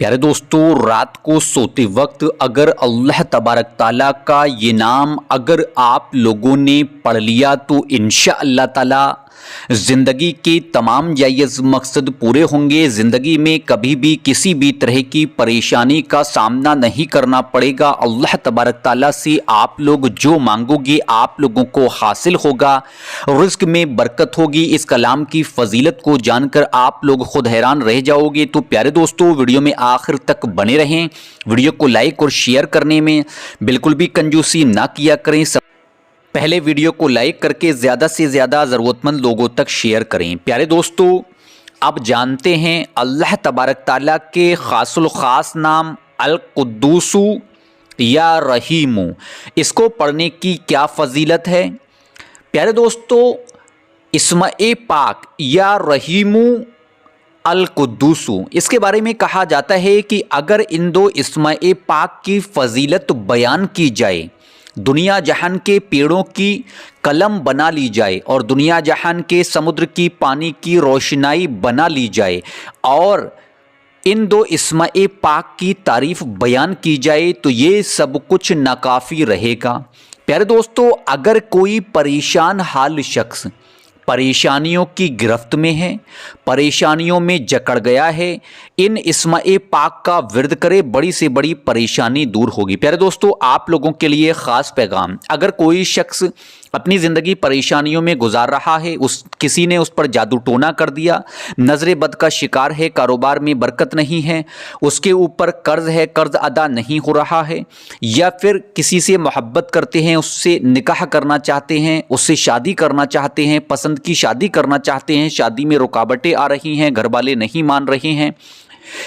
प्यारे दोस्तों, रात को सोते वक्त अगर अल्लाह तबारक ताला का ये नाम अगर आप लोगों ने पढ़ लिया तो इंशाअल्लाह ताला ज़िंदगी के तमाम जायज़ मकसद पूरे होंगे। ज़िंदगी में कभी भी किसी भी तरह की परेशानी का सामना नहीं करना पड़ेगा। अल्लाह तबारक ताला से आप लोग जो मांगोगे आप लोगों को हासिल होगा, रिज़्क में बरकत होगी। इस कलाम की फजीलत को जानकर आप लोग खुद हैरान रह जाओगे। तो प्यारे दोस्तों, वीडियो में आखिर तक बने रहें। वीडियो को लाइक और शेयर करने में बिल्कुल भी कंजूसी ना किया करें। पहले वीडियो को लाइक करके ज़्यादा से ज़्यादा ज़रूरतमंद लोगों तक शेयर करें। प्यारे दोस्तों, अब जानते हैं अल्लाह तबारक ताला के ख़ासुल ख़ास नाम अल कुद्दूसु या रहीमु, इसको पढ़ने की क्या फ़जीलत है। प्यारे दोस्तों, इस्म-ए पाक या रहीमु अल कुद्दूसु, इसके बारे में कहा जाता है कि अगर इन दो इस्म-ए पाक की फ़जीलत बयान की जाए, दुनिया जहान के पेड़ों की कलम बना ली जाए और दुनिया जहान के समुद्र की पानी की रोशनाई बना ली जाए और इन दो इस्म-ए पाक की तारीफ़ बयान की जाए तो ये सब कुछ नाकाफ़ी रहेगा। प्यारे दोस्तों, अगर कोई परेशान हाल शख्स परेशानियों की गिरफ्त में है, परेशानियों में जकड़ गया है, इन इस्म-ए पाक का विर्द करे, बड़ी से बड़ी परेशानी दूर होगी। प्यारे दोस्तों, आप लोगों के लिए ख़ास पैगाम, अगर कोई शख्स अपनी ज़िंदगी परेशानियों में गुजार रहा है, किसी ने उस पर जादू टोना कर दिया, नज़र बद का शिकार है, कारोबार में बरकत नहीं है, उसके ऊपर कर्ज़ है, कर्ज़ अदा नहीं हो रहा है, या फिर किसी से मोहब्बत करते हैं, उससे निकाह करना चाहते हैं, उससे शादी करना चाहते हैं, पसंद की शादी करना चाहते हैं, शादी में रुकावटें आ रही हैं, घर वाले नहीं मान रहे हैं,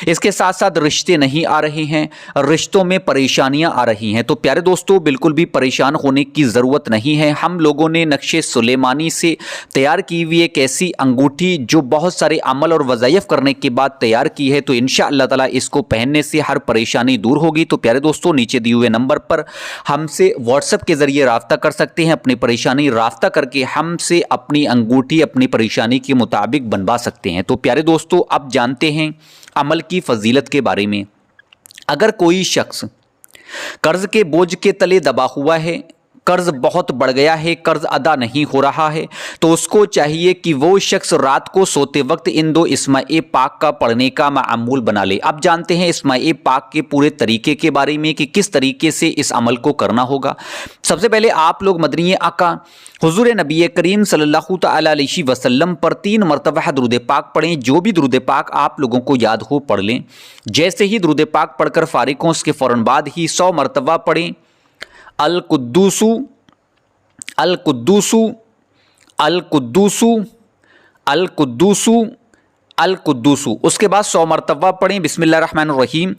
इसके साथ साथ रिश्ते नहीं आ रहे हैं, रिश्तों में परेशानियां आ रही हैं, तो प्यारे दोस्तों बिल्कुल भी परेशान होने की ज़रूरत नहीं है। हम लोगों ने नक्शे सुलेमानी से तैयार की हुई एक ऐसी अंगूठी जो बहुत सारे अमल और वज़ाइफ करने के बाद तैयार की है, तो इंशाअल्लाह ताला इसको पहनने से हर परेशानी दूर होगी। तो प्यारे दोस्तों, नीचे दिए हुए नंबर पर हमसे व्हाट्सएप के ज़रिए रब्ता कर सकते हैं, अपनी परेशानी रब्ता करके हमसे अपनी अंगूठी अपनी परेशानी के मुताबिक बनवा सकते हैं। तो प्यारे दोस्तों, अब जानते हैं अमल की फजीलत के बारे में। अगर कोई शख्स कर्ज के बोझ के तले दबा हुआ है, कर्ज बहुत बढ़ गया है, कर्ज अदा नहीं हो रहा है, तो उसको चाहिए कि वो शख्स रात को सोते वक्त इन दो इस्म-ए पाक का पढ़ने का मामूल बना ले। अब जानते हैं इस्म-ए पाक के पूरे तरीके के बारे में कि किस तरीके से इस अमल को करना होगा। सबसे पहले आप लोग मदनी आका हुजूर नबी करीम सल्लल्लाहु तआला अलैहि वसल्लम पर 3 मरतबा दुरूद पाक पढ़ें। जो भी दुरूद पाक आप लोगों को याद हो पढ़ लें। जैसे ही दुरूद पाक पढ़कर फारिग हों, उसके फ़ौरन बाद ही 100 मरतबा पढ़ें अल कुद्दूसु अल कुद्दूसु अल कुद्दूसु अल कुद्दूसु अल कुद्दूसु। उसके बाद 100 मरतबा पढ़ें बिस्मिल्लाह रहमान रहीम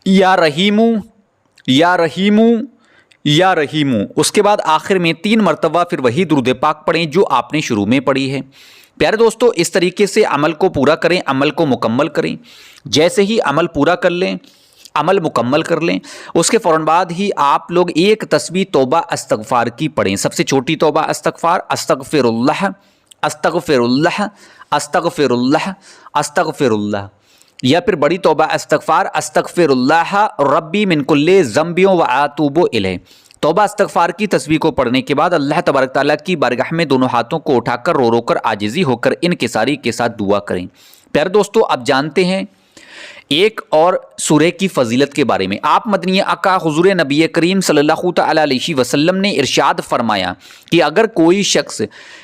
या रहीमु या रहीमु या रहीमु। उसके बाद आखिर में 3 मरतबा फिर वही दुरूद पाक पढ़ें जो आपने शुरू में पढ़ी है। प्यारे दोस्तों, इस तरीके से अमल को पूरा करें, अमल को मुकम्मल करें। जैसे ही अमल पूरा कर लें, अमल मुकम्मल कर लें, उसके फ़ौरन बाद ही आप लोग एक तस्बीह तौबा इस्तग़फ़ार की पढ़ें। सबसे छोटी तौबा इस्तग़फ़ार, अस्तग़फ़िरुल्लाह अस्तग़फ़िरुल्लाह अस्तग़फ़िरुल्लाह अस्तग़फ़िरुल्लाह, या फिर बड़ी तौबा इस्तग़फ़ार अस्तग़फ़िरुल्लाह रब्बी मिन कुल्ली ज़ंबिन व अतूबु इलैह। तौबा इस्तग़फ़ार की तस्बीह को पढ़ने के बाद अल्लाह तबारक ताला की बारगाह में दोनों हाथों को उठाकर रो रो कर आजिज़ी होकर इनकिसारी के साथ दुआ करें। प्यारे दोस्तों, अब जानते हैं एक और सूरह की फजीलत के बारे में। आप मदनी आका हुजूर नबी करीम सल्लल्लाहु तआला अलैहि वसल्लम ने इरशाद फरमाया कि अगर कोई शख्स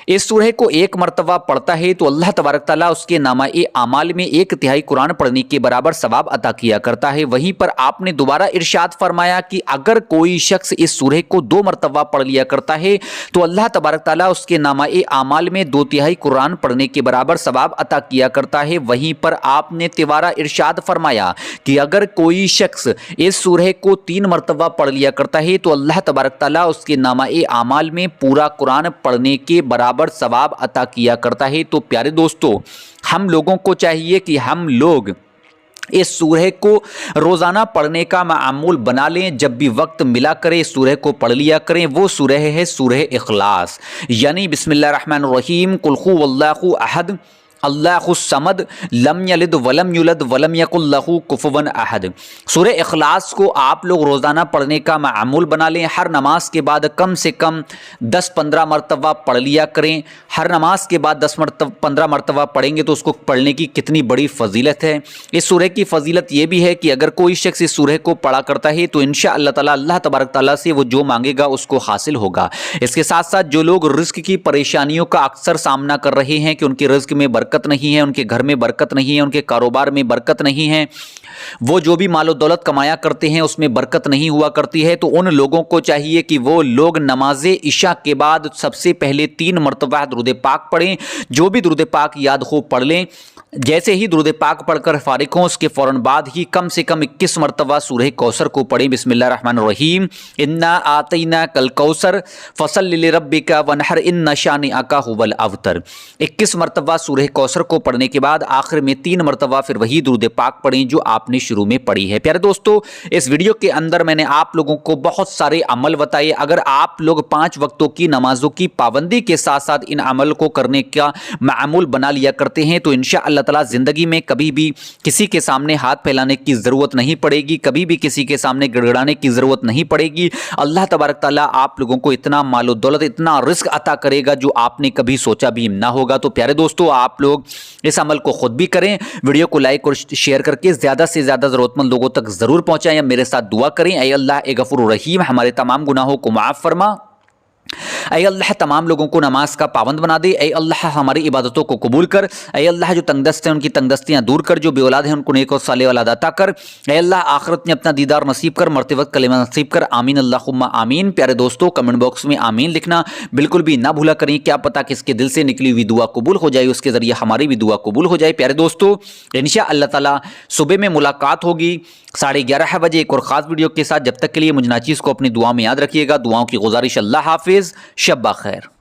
इस सूरह को 1 मरतबा पढ़ता है तो अल्लाह तबारक ताला उसके नामा-ए आमाल में 1/3 कुरान पढ़ने के बराबर सवाब अता किया करता है। वहीं पर आपने दोबारा इरशाद फरमाया कि अगर कोई शख्स इस सूरह को 2 मरतबा पढ़ लिया करता है तो अल्लाह तबारक ताला उसके नामा-ए आमाल में 2/3 कुरान पढ़ने के बराबर सवाब अता किया करता है। वहीं पर आपने तिवारा इरशाद फरमाया कि अगर कोई शख्स इस सूरह को 3 मरतबा पढ़ लिया करता है तो अल्लाह तबारक ताला उसके नामा-ए आमाल में पूरा कुरान पढ़ने के बराबर सवाब अता किया करता है। तो प्यारे दोस्तों, हम लोगों को चाहिए कि हम लोग इस सूरह को रोज़ाना पढ़ने का मामूल बना लें। जब भी वक्त मिला करें इस सूरह को पढ़ लिया करें। वो सूरह है सूरह इखलास, यानी बिस्मिल्लाह रहमान रहीम कुल हु वल्लाहु अहद اللہ الصمد لم یلد ولم یولد ولم یکن لہ کفوا احد۔ سورہ اخلاص کو آپ لوگ روزانہ پڑھنے کا معمول بنا لیں، ہر نماز کے بعد کم سے کم 10-15 مرتبہ پڑھ لیا کریں۔ ہر نماز کے بعد 10-15 مرتبہ پڑھیں گے تو اس کو پڑھنے کی کتنی بڑی فضیلت ہے۔ اس سورہ کی فضیلت یہ بھی ہے کہ اگر کوئی شخص اس سورہ کو پڑھا کرتا ہے تو انشاءاللہ تعالی اللہ تبارک تعالیٰ سے وہ جو مانگے گا اس کو حاصل ہوگا۔ اس کے ساتھ ساتھ جو لوگ رزق کی پریشانیوں کا اکثر سامنا کر رہے ہیں کہ ان کے رزق میں برکت نہیں ہے، ان کے گھر میں برکت نہیں ہے، ان کے کاروبار میں برکت نہیں ہے، وہ جو بھی مال و دولت کمایا کرتے ہیں اس میں برکت نہیں ہوا کرتی ہے، تو ان لوگوں کو چاہیے کہ وہ لوگ نماز عشاء کے بعد سب سے پہلے 3 مرتبہ درود پاک پڑھیں۔ جو بھی درود پاک یاد ہو پڑھ لیں۔ جیسے ہی درود پاک پڑھ کر فارغ ہوں اس کے فوراً بعد ہی کم سے کم 21 مرتبہ سورہ کوثر کو پڑھیں۔ بسم اللہ الرحمن الرحیم، انا آتیناک الکوثر فصل لربک وانحر ان شانئک ھو الابتر۔ 21 مرتبہ سورہ کوثر کو پڑھنے کے بعد آخر میں 3 مرتبہ پھر وہی درود پاک پڑھیں جو آپ نے شروع میں پڑھی ہے۔ پیارے دوستو، اس ویڈیو کے اندر میں نے آپ لوگوں کو بہت سارے عمل بتائے۔ اگر آپ لوگ 5 وقتوں کی نمازوں کی پابندی کے ساتھ ساتھ ان عمل کو کرنے کا معمول بنا لیا کرتے ہیں تو انشاءاللہ تعالی زندگی میں کبھی بھی کسی کے سامنے ہاتھ پھیلانے کی ضرورت نہیں پڑے گی، کبھی بھی کسی کے سامنے گڑگڑانے کی ضرورت نہیں پڑے گی۔ اللہ تبارک تعالیٰ آپ لوگوں کو اتنا مال و دولت، اتنا رزق عطا کرے گا جو آپ نے کبھی سوچا بھی نہ ہوگا۔ تو پیارے دوستو، آپ لوگ اس عمل کو خود بھی کریں، ویڈیو کو لائک اور شیئر کر کے زیادہ سے زیادہ ضرورت مند لوگوں تک ضرور پہنچائیں یا میرے ساتھ دعا کریں۔ اے اللہ اے غفور الرحیم، ہمارے تمام گناہوں کو معاف فرما۔ اے اللہ تمام لوگوں کو نماز کا پابند بنا دے۔ اے اللہ ہماری عبادتوں کو قبول کر۔ اے اللہ جو تنگ دست ہیں ان کی تنگ دستیاں دور کر، جو بے اولاد ہیں ان کو نیک اور صالح اولاد عطا کر۔ اے اللہ آخرت میں اپنا دیدار نصیب کر، مرتے وقت کلمہ نصیب کر، آمین اللہم آمین۔ پیارے دوستو، کمنٹ باکس میں آمین لکھنا بالکل بھی نہ بھولا کریں، کیا پتہ کس کے دل سے نکلی ہوئی دعا قبول ہو جائے، اس کے ذریعے ہماری بھی دعا قبول ہو جائے۔ پیارے دوستو، انشاءاللہ تعالی صبح میں ملاقات ہوگی 11:30 بجے ایک اور خاص ویڈیو کے ساتھ۔ جب تک کے لیے مجھ ناچیز کو اپنی دعا میں یاد رکھیے گا۔ دعاؤں کی گزارش، اللہ حافظ، شب بخیر۔